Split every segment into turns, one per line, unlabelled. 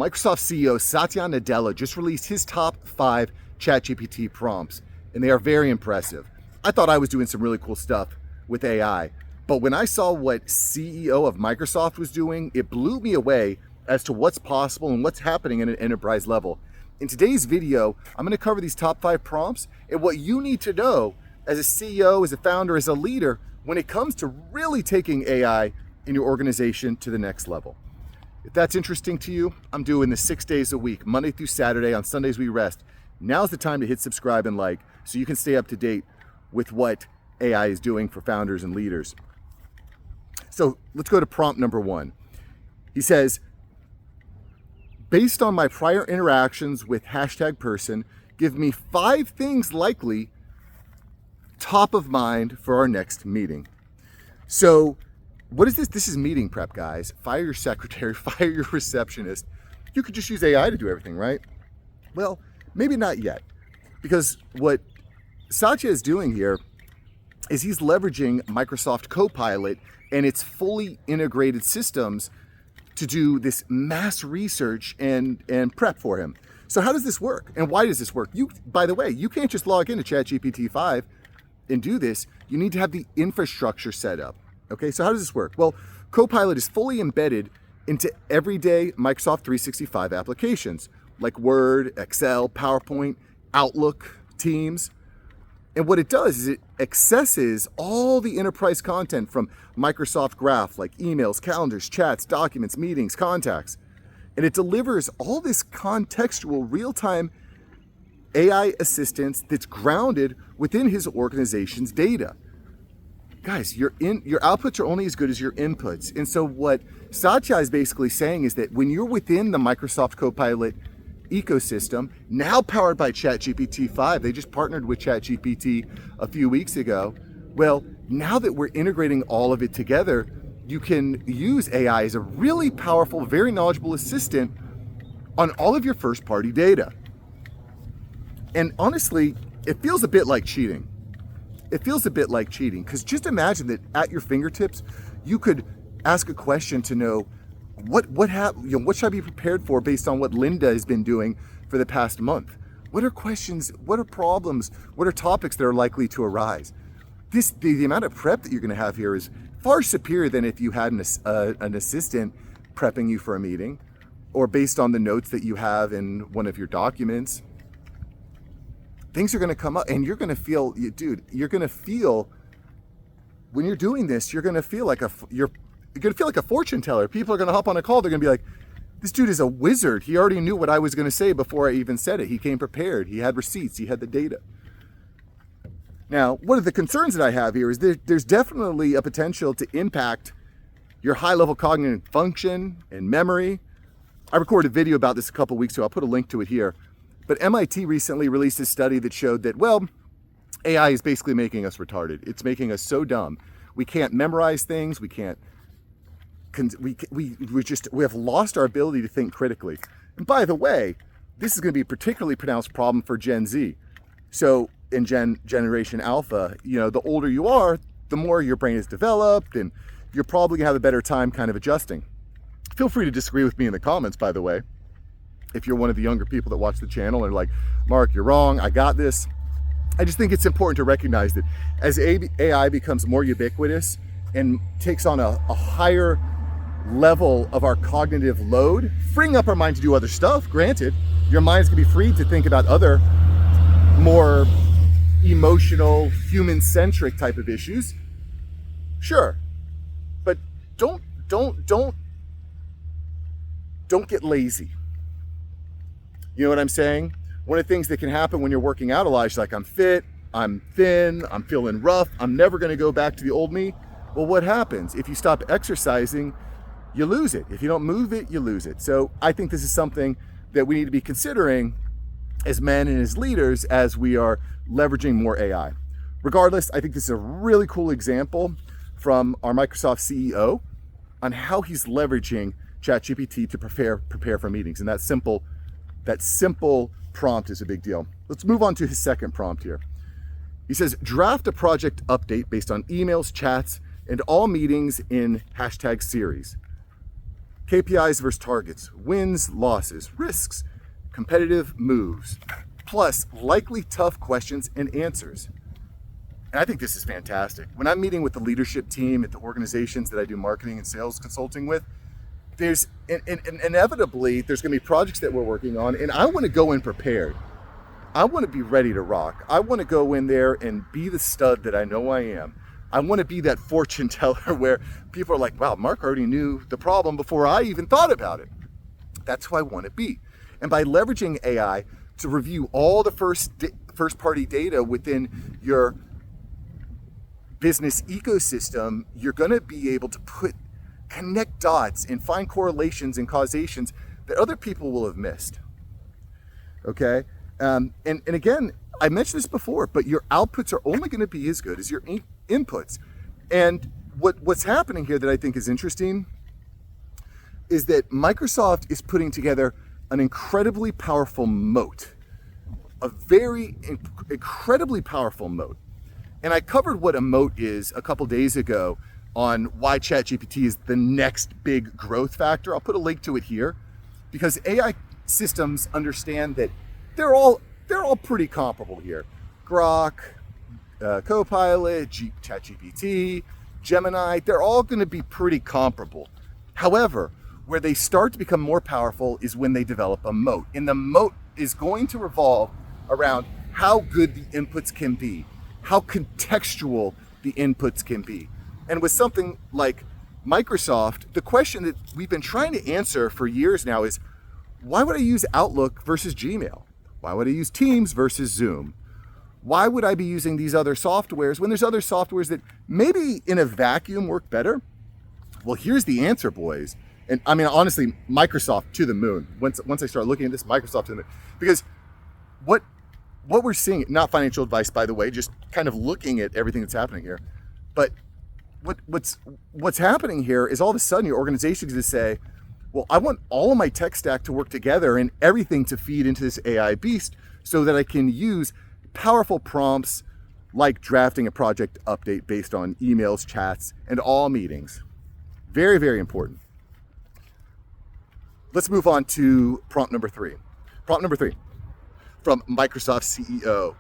Microsoft CEO Satya Nadella just released his top 5 ChatGPT prompts, and they are very impressive. I thought I was doing some really cool stuff with AI, but when I saw what CEO of Microsoft was doing, it blew me away as to what's possible and what's happening at an enterprise level. In today's video, I'm going to cover these top 5 prompts and what you need to know as a CEO, as a founder, as a leader, when it comes to really taking AI in your organization to the next level. If that's interesting to you, I'm doing this 6 days a week, Monday through Saturday. On Sundays we rest. Now's the time to hit subscribe and like so you can stay up to date with what AI is doing for founders and leaders. So let's go to prompt number 1. He says, based on my prior interactions with #person, give me 5 things likely top of mind for our next meeting. So what is this? This is meeting prep, guys. Fire your secretary, fire your receptionist. You could just use AI to do everything, right? Well, maybe not yet. Because what Satya is doing here is he's leveraging Microsoft Copilot and its fully integrated systems to do this mass research and prep for him. So how does this work? And why does this work? By the way, you can't just log into ChatGPT 5 and do this. You need to have the infrastructure set up. Okay, so how does this work? Well, Copilot is fully embedded into everyday Microsoft 365 applications like Word, Excel, PowerPoint, Outlook, Teams. And what it does is it accesses all the enterprise content from Microsoft Graph, like emails, calendars, chats, documents, meetings, contacts. And it delivers all this contextual, real-time AI assistance that's grounded within his organization's data. Guys, your outputs are only as good as your inputs. And so what Satya is basically saying is that when you're within the Microsoft Copilot ecosystem, now powered by ChatGPT 5, they just partnered with ChatGPT a few weeks ago. Well, now that we're integrating all of it together, you can use AI as a really powerful, very knowledgeable assistant on all of your first-party data. And honestly, it feels a bit like cheating. It feels a bit like cheating because just imagine that at your fingertips, you could ask a question to know what should I be prepared for based on what Linda has been doing for the past month? What are questions? What are problems? What are topics that are likely to arise? The amount of prep that you're going to have here is far superior than if you had an assistant prepping you for a meeting or based on the notes that you have in one of your documents. Things are going to come up and you're going to feel, you're going to feel, when you're doing this, you're going to feel like a fortune teller. People are going to hop on a call. They're going to be like, this dude is a wizard. He already knew what I was going to say before I even said it. He came prepared. He had receipts. He had the data. Now, one of the concerns that I have here is there's definitely a potential to impact your high-level cognitive function and memory. I recorded a video about this a couple weeks ago. I'll put a link to it here. But MIT recently released a study that showed that, well, AI is basically making us retarded. It's making us so dumb. We can't memorize things. We can't. We have lost our ability to think critically. And by the way, this is going to be a particularly pronounced problem for Gen Z. So in Generation Alpha, the older you are, the more your brain is developed, and you're probably going to have a better time kind of adjusting. Feel free to disagree with me in the comments, by the way. If you're one of the younger people that watch the channel and are like, Mark, you're wrong, I got this. I just think it's important to recognize that as AI becomes more ubiquitous and takes on a higher level of our cognitive load, freeing up our mind to do other stuff, granted, your mind's gonna be free to think about other more emotional, human-centric type of issues. Sure, but don't get lazy. You know what I'm saying? One of the things that can happen when you're working out a lot is like, I'm fit, I'm thin, I'm feeling rough, I'm never gonna go back to the old me. Well, what happens? If you stop exercising, you lose it. If you don't move it, you lose it. So I think this is something that we need to be considering as men and as leaders as we are leveraging more AI. Regardless, I think this is a really cool example from our Microsoft CEO on how he's leveraging ChatGPT to prepare for meetings. And that simple prompt is a big deal. Let's move on to his second prompt here. He says, draft a project update based on emails, chats, and all meetings in #series. KPIs versus targets, wins, losses, risks, competitive moves, plus likely tough questions and answers. And I think this is fantastic. When I'm meeting with the leadership team at the organizations that I do marketing and sales consulting with, there's inevitably there's going to be projects that we're working on, and I want to go in prepared. I want to be ready to rock. I want to go in there and be the stud that I know I am. I want to be that fortune teller where people are like, wow, Mark already knew the problem before I even thought about it. That's who I want to be. And by leveraging AI to review all the first party data within your business ecosystem, you're going to be able to connect dots and find correlations and causations that other people will have missed. Okay? And again, I mentioned this before, but your outputs are only going to be as good as your inputs. And what's happening here that I think is interesting is that Microsoft is putting together an incredibly powerful moat, a very incredibly powerful moat. And I covered what a moat is a couple days ago on why ChatGPT is the next big growth factor. I'll put a link to it here because AI systems understand that they're all pretty comparable here. Grok, Copilot, ChatGPT, Gemini, they're all going to be pretty comparable. However, where they start to become more powerful is when they develop a moat. And the moat is going to revolve around how good the inputs can be, how contextual the inputs can be. And with something like Microsoft, the question that we've been trying to answer for years now is, why would I use Outlook versus Gmail? Why would I use Teams versus Zoom? Why would I be using these other softwares when there's other softwares that maybe in a vacuum work better? Well, here's the answer, boys. And I mean, honestly, Microsoft to the moon. Once I start looking at this, Microsoft to the moon. Because what we're seeing, not financial advice, by the way, just kind of looking at everything that's happening here. But what's happening here is all of a sudden your organization is going to say, well, I want all of my tech stack to work together and everything to feed into this AI beast so that I can use powerful prompts like drafting a project update based on emails, chats, and all meetings. Very, very important. Let's move on to prompt number 3. Prompt number 3 from Microsoft CEO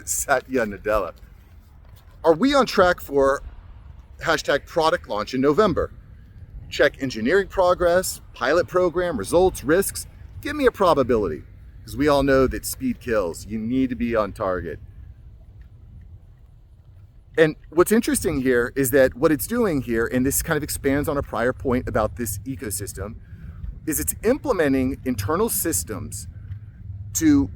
Satya Nadella. Are we on track for #product launch in November? Check engineering progress, pilot program, results, risks. Give me a probability, because we all know that speed kills. You need to be on target. And what's interesting here is that what it's doing here, and this kind of expands on a prior point about this ecosystem, is it's implementing internal systems to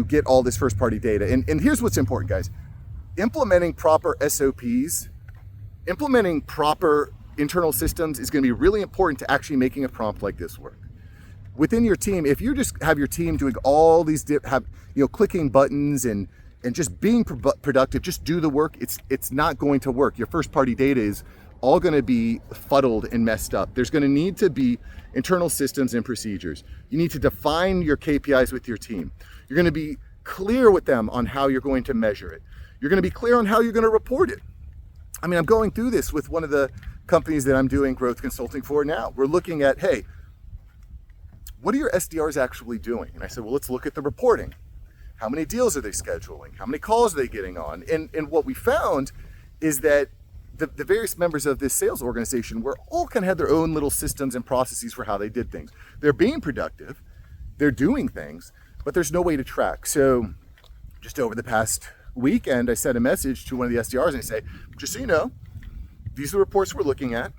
get all this first party data. And here's what's important, guys. Implementing proper SOPs, implementing proper internal systems is going to be really important to actually making a prompt like this work. Within your team, if you just have your team doing all these, clicking buttons and just being productive, just do the work, it's not going to work. Your first party data is all going to be fuddled and messed up. There's going to need to be internal systems and procedures. You need to define your KPIs with your team. You're going to be clear with them on how you're going to measure it. You're going to be clear on how you're going to report it. I mean, I'm going through this with one of the companies that I'm doing growth consulting for now. We're looking at, hey, what are your SDRs actually doing? And I said, well, let's look at the reporting. How many deals are they scheduling? How many calls are they getting on? And what we found is that the various members of this sales organization were all kind of had their own little systems and processes for how they did things. They're being productive, they're doing things, but there's no way to track. So just over the past weekend, I sent a message to one of the SDRs and I say, just so you know, these are the reports we're looking at.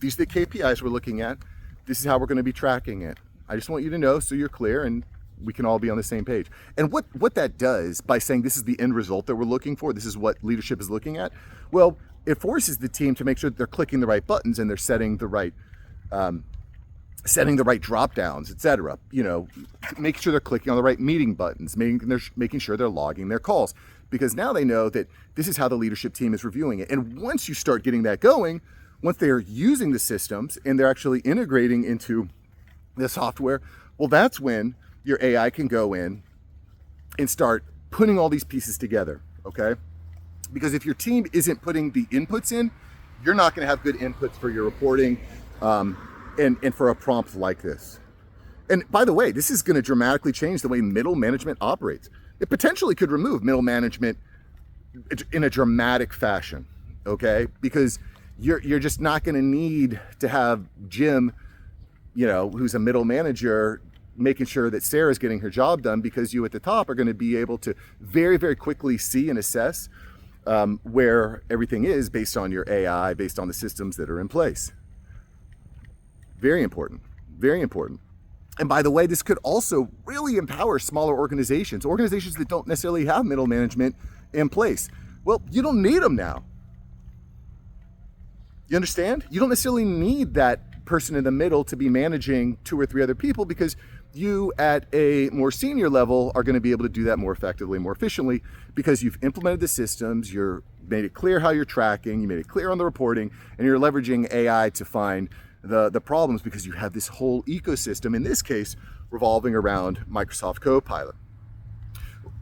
These are the KPIs we're looking at. This is how we're going to be tracking it. I just want you to know so you're clear and we can all be on the same page. And what that does by saying this is the end result that we're looking for, this is what leadership is looking at, well, it forces the team to make sure that they're clicking the right buttons and they're setting the right drop downs, etc. Make sure they're clicking on the right meeting buttons, making sure they're logging their calls, because now they know that this is how the leadership team is reviewing it. And once you start getting that going, once they're using the systems and they're actually integrating into the software, well, that's when your AI can go in and start putting all these pieces together, okay? Because if your team isn't putting the inputs in, you're not going to have good inputs for your reporting and for a prompt like this. And by the way, this is going to dramatically change the way middle management operates. It potentially could remove middle management in a dramatic fashion, okay? Because you're just not going to need to have Jim, who's a middle manager, making sure that Sarah's getting her job done, because you at the top are going to be able to very, very quickly see and assess where everything is based on your AI, based on the systems that are in place. Very important, very important. And by the way, this could also really empower smaller organizations that don't necessarily have middle management in place. Well, you don't need them now. You understand? You don't necessarily need that person in the middle to be managing 2 or 3 other people, because you at a more senior level are going to be able to do that more effectively, more efficiently, because you've implemented the systems, you're made it clear how you're tracking, you made it clear on the reporting, and you're leveraging AI to find the problems, because you have this whole ecosystem, in this case, revolving around Microsoft Copilot.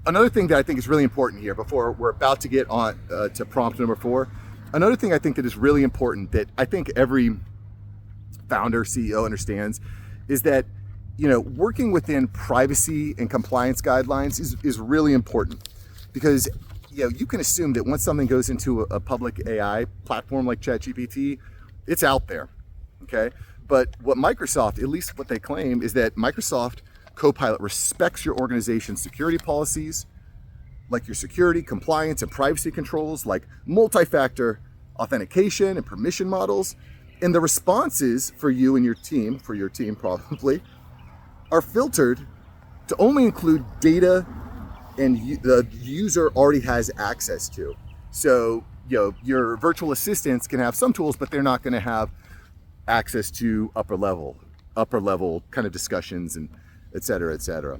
Another thing that I think is really important here, before we're about to get on to prompt number 4, another thing I think that is really important, that I think every founder, CEO understands, is that working within privacy and compliance guidelines is really important, because you can assume that once something goes into a public AI platform like ChatGPT, it's out there. Okay, but what Microsoft, at least what they claim, is that Microsoft Copilot respects your organization's security policies, like your security, compliance, and privacy controls, like multi-factor authentication and permission models. And the responses for you and your team, probably, are filtered to only include data and the user already has access to. So, your virtual assistants can have some tools, but they're not going to have access to upper level kind of discussions and et cetera,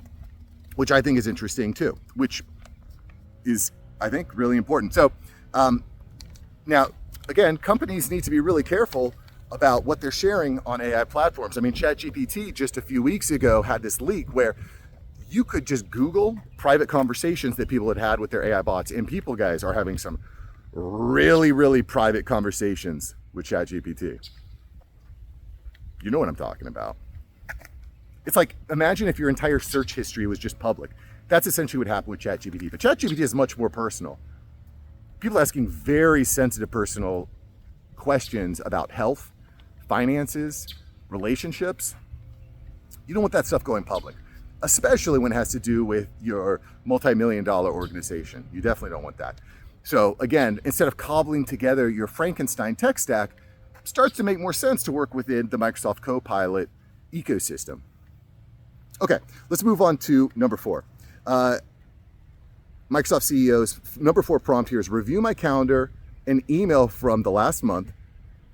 which I think is interesting too, which is, I think, really important. So now, again, companies need to be really careful about what they're sharing on AI platforms. I mean, ChatGPT just a few weeks ago had this leak where you could just Google private conversations that people had with their AI bots, and people, guys, are having some really, really private conversations with ChatGPT. You know what I'm talking about. It's like, imagine if your entire search history was just public. That's essentially what happened with ChatGPT. But ChatGPT is much more personal. People asking very sensitive personal questions about health, finances, relationships. You don't want that stuff going public, especially when it has to do with your multi-million-dollar organization. You definitely don't want that. So again, instead of cobbling together your Frankenstein tech stack, starts to make more sense to work within the Microsoft Copilot ecosystem. Okay, let's move on to number 4. Microsoft CEO's number 4 prompt here is: review my calendar and email from the last month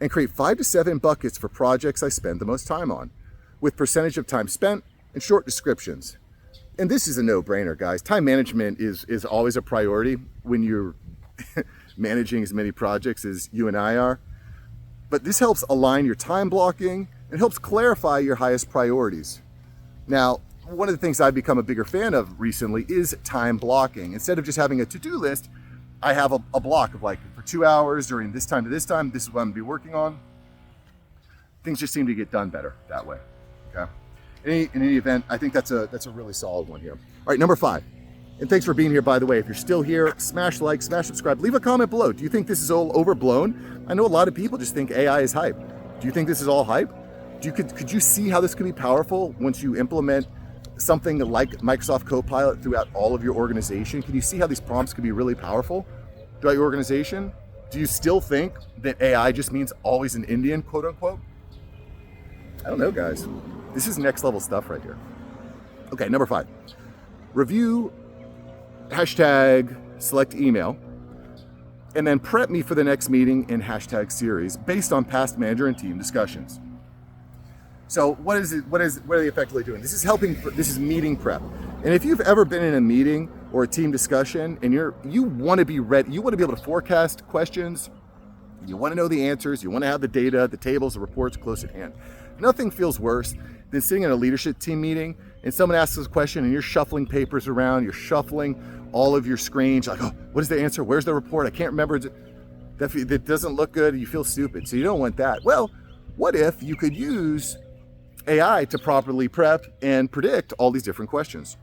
and create 5 to 7 buckets for projects I spend the most time on, with percentage of time spent and short descriptions. And this is a no-brainer, guys. Time management is always a priority when you're managing as many projects as you and I are. But this helps align your time blocking and helps clarify your highest priorities. Now, one of the things I've become a bigger fan of recently is time blocking. Instead of just having a to-do list, I have a block of, like, for 2 hours during this time to this time, this is what I'm gonna be working on. Things just seem to get done better that way, okay? In any event, I think that's a really solid one here. All right, number 5. And thanks for being here, by the way. If you're still here, smash like, smash subscribe, leave a comment below. Do you think this is all overblown? I know a lot of people just think AI is hype. Do you think this is all hype? Could you see how this could be powerful once you implement something like Microsoft Copilot throughout all of your organization? Can you see how these prompts could be really powerful throughout your organization? Do you still think that AI just means always an Indian, quote unquote? I don't know, guys. This is next level stuff right here. Okay, number 5. Review #select email, and then prep me for the next meeting in #series based on past manager and team discussions. So what are they effectively doing? This is meeting prep. And if you've ever been in a meeting or a team discussion and you want to be ready, you want to be able to forecast questions, you want to know the answers, you want to have the data, the tables, the reports close at hand. Nothing feels worse than sitting in a leadership team meeting and someone asks us a question and you're shuffling papers around, you're shuffling all of your screens, like, oh, what is the answer? Where's the report? I can't remember. That doesn't look good, and you feel stupid. So you don't want that. Well, what if you could use AI to properly prep and predict all these different questions?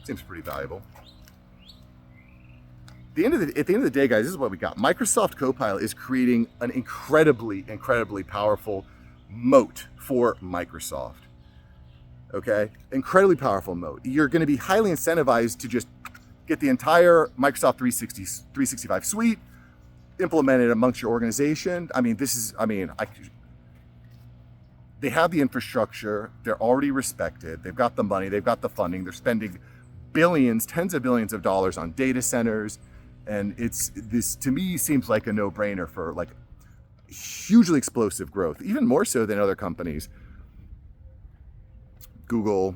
Seems pretty valuable. At the end of the day, guys, this is what we got. Microsoft Copilot is creating an incredibly powerful moat for Microsoft. Okay? Incredibly powerful moat. You're going to be highly incentivized to just get the entire Microsoft 365 suite, implement it amongst your organization. They have the infrastructure. They're already respected. They've got the money. They've got the funding. They're spending billions, tens of billions of dollars on data centers. And this to me seems like a no-brainer for like hugely explosive growth, even more so than other companies. Google,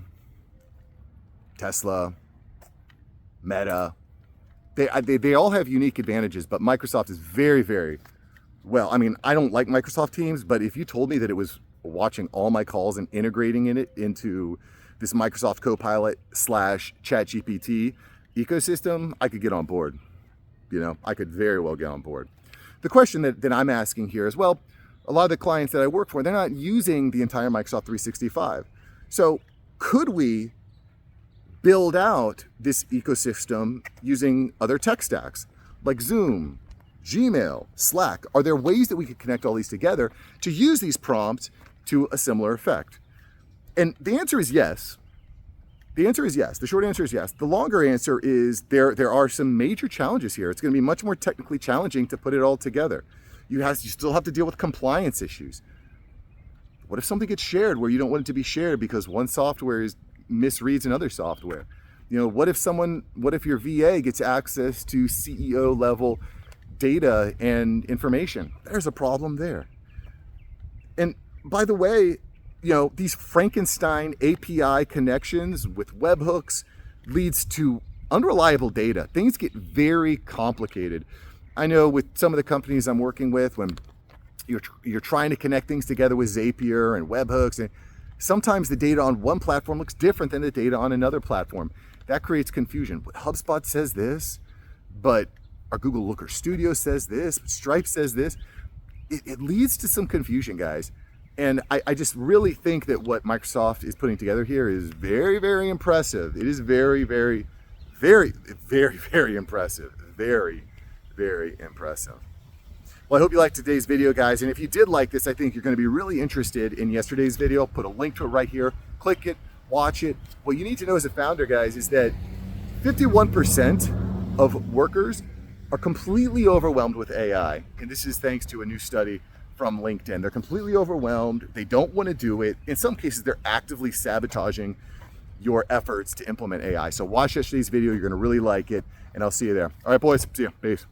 Tesla, Meta, they all have unique advantages, but Microsoft is very well. I mean, I don't like Microsoft Teams, but if you told me that it was watching all my calls and integrating it into this Microsoft Copilot / ChatGPT ecosystem, I could get on board. I could very well get on board. The question that I'm asking here is, well, a lot of the clients that I work for, they're not using the entire Microsoft 365. So could we build out this ecosystem using other tech stacks like Zoom, Gmail, Slack? Are there ways that we could connect all these together to use these prompts to a similar effect? And the answer is yes. The answer is yes. The short answer is yes. The longer answer is there are some major challenges here. It's going to be much more technically challenging to put it all together. You still have to deal with compliance issues. What if something gets shared where you don't want it to be shared because one software misreads another software? What if your VA gets access to CEO level data and information? There's a problem there. And by the way, these Frankenstein API connections with webhooks leads to unreliable data. Things get very complicated. I know with some of the companies I'm working with, when you're trying to connect things together with Zapier and webhooks, and sometimes the data on one platform looks different than the data on another platform. That creates confusion. But HubSpot says this, but our Google Looker Studio says this, but Stripe says this. It leads to some confusion, guys. And I just really think that what Microsoft is putting together here is very impressive. It is very impressive. Very impressive. Well, I hope you liked today's video, guys. And if you did like this, I think you're going to be really interested in yesterday's video. I'll put a link to it right here. Click it, watch it. What you need to know as a founder, guys, is that 51% of workers are completely overwhelmed with AI. And this is thanks to a new study from LinkedIn. They're completely overwhelmed. They don't want to do it. In some cases, they're actively sabotaging your efforts to implement AI. So watch yesterday's video. You're going to really like it. And I'll see you there. All right, boys. See you. Peace.